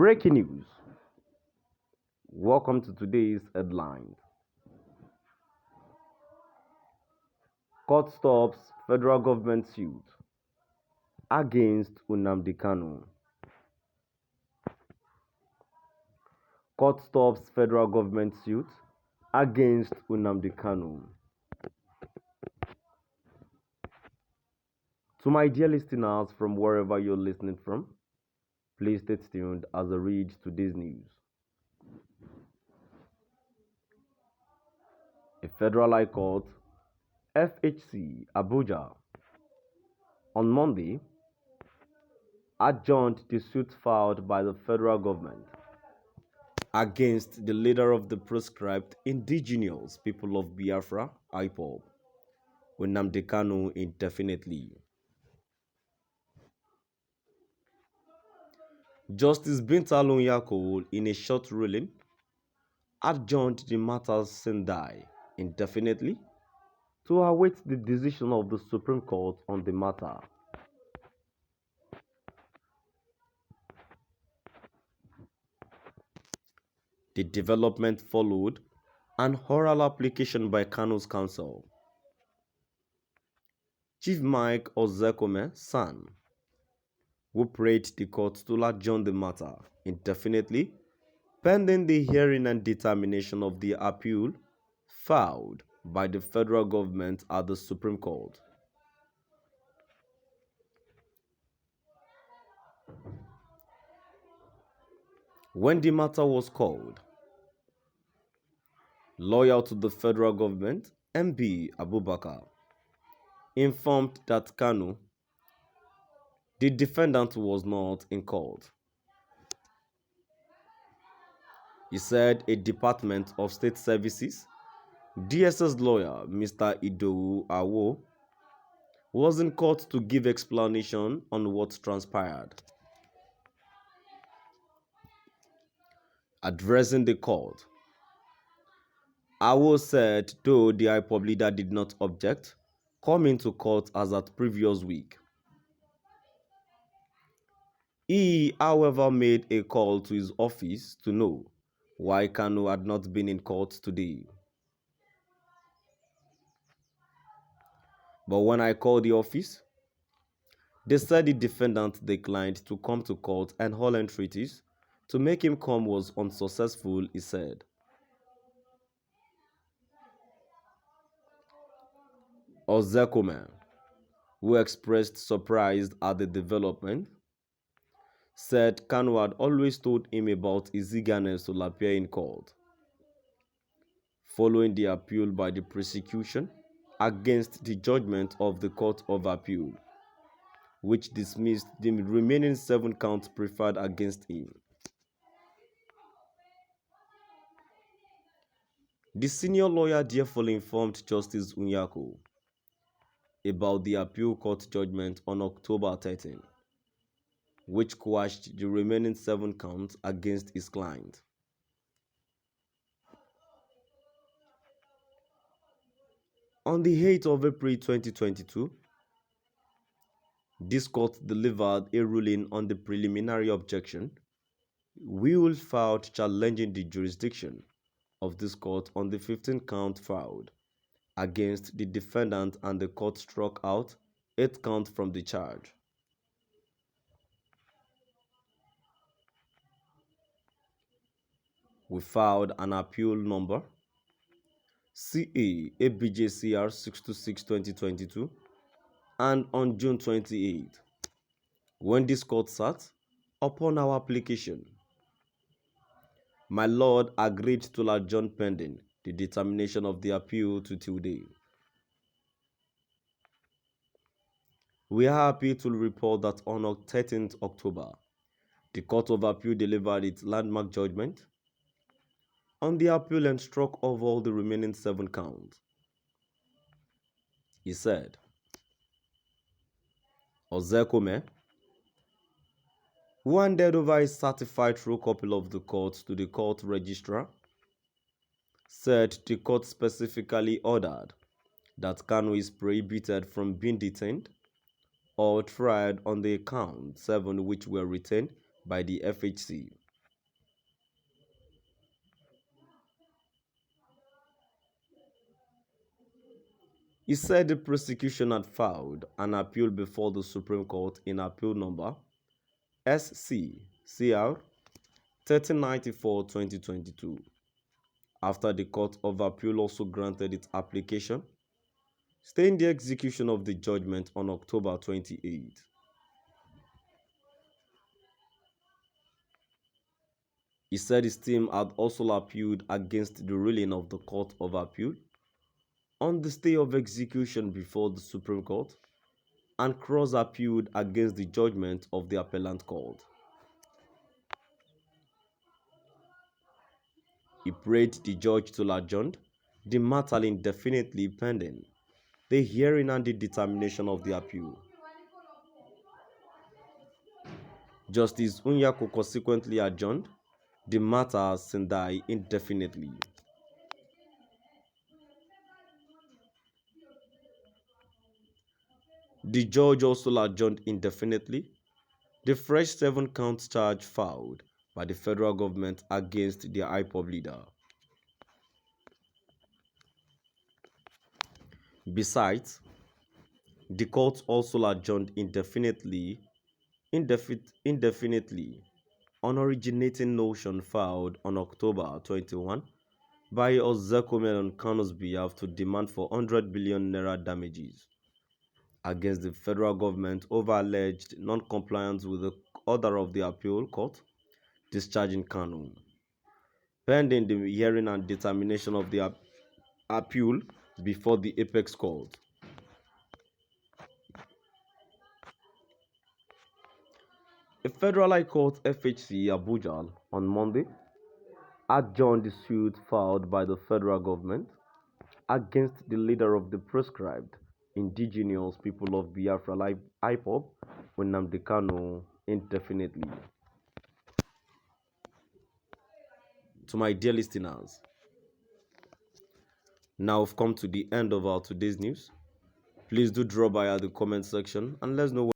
Breaking news. Welcome to today's headlines. Court stops federal government suit against Nnamdi Kanu. Court stops federal government suit against Nnamdi Kanu. To my dear listeners from wherever you're listening from, please stay tuned as I read today's news. A federal high court, FHC, Abuja, on Monday, adjourned the suit filed by the federal government against the leader of the proscribed indigenous people of Biafra, IPOB, Nnamdi Kanu, indefinitely. Justice Bintalon Yakol, in a short ruling, adjourned the matter Sendai indefinitely to await the decision of the Supreme Court on the matter. The development followed an oral application by Kanu's counsel, Chief Mike Ozekome San, who prayed the court to adjourn the matter indefinitely pending the hearing and determination of the appeal filed by the federal government at the Supreme Court. When the matter was called, lawyer to the federal government, MB Abubakar, informed that Kanu, the defendant, was not in court. He said a Department of State Services DSS lawyer, Mr. Idowu Awo, was in court to give explanation on what transpired. Addressing the court, Awo said though the IPOB leader did not object coming to court as at previous week, he, however, made a call to his office to know why Kanu had not been in court today. But when I called the office, they said the defendant declined to come to court and all entreaties to make him come was unsuccessful, he said. Ozekome, who expressed surprise at the development, said Kanu had always told him about his eagerness to appear in court, following the appeal by the prosecution against the judgment of the Court of Appeal, which dismissed the remaining 7 counts preferred against him. The senior lawyer therefore informed Justice Unyako about the appeal court judgment on October 13, which quashed the remaining 7 counts against his client. On the 8th of April 2022, this court delivered a ruling on the preliminary objection Will filed challenging the jurisdiction of this court on the 15-count filed against the defendant, and the court struck out 8 counts from the charge. We filed an appeal number CA ABJCR 626-2022, and on June 28, when this court sat upon our application, my lord agreed to adjourn pending the determination of the appeal to today. We are happy to report that on 13th October, the Court of Appeal delivered its landmark judgment on the appeal and struck off all the remaining 7 counts. He said, Ozekome, who handed over his certified true copy of the court to the court registrar, said the court specifically ordered that Kanu is prohibited from being detained or tried on the count 7 which were retained by the FHC. He said the prosecution had filed an appeal before the Supreme Court in appeal number SC-CR 1394-2022, after the Court of Appeal also granted its application, staying the execution of the judgment on October 28. He said his team had also appealed against the ruling of the Court of Appeal on the stay of execution before the Supreme Court and cross-appealed against the judgment of the appellant court. He prayed the judge to adjourn the matter indefinitely pending the hearing and the determination of the appeal. Justice Unyako consequently adjourned the matter sine indefinitely. The judge also adjourned indefinitely the fresh 7-count charge filed by the federal government against the IPOB leader. Besides, the court also adjourned indefinitely on originating motion filed on October 21 by Ozekomen on Kanu's behalf to demand for 100 billion naira damages against the federal government over alleged non-compliance with the order of the appeal court discharging Kanu. Pending the hearing and determination of the appeal before the apex court. A Federal High Court FHC Abuja on Monday adjourned the suit filed by the federal government against the leader of the proscribed indigenous people of Biafra IPOB, Nnamdi Kanu, indefinitely. To my dear listeners, now we've come to the end of our today's news. Please do drop by at the comment section and let us know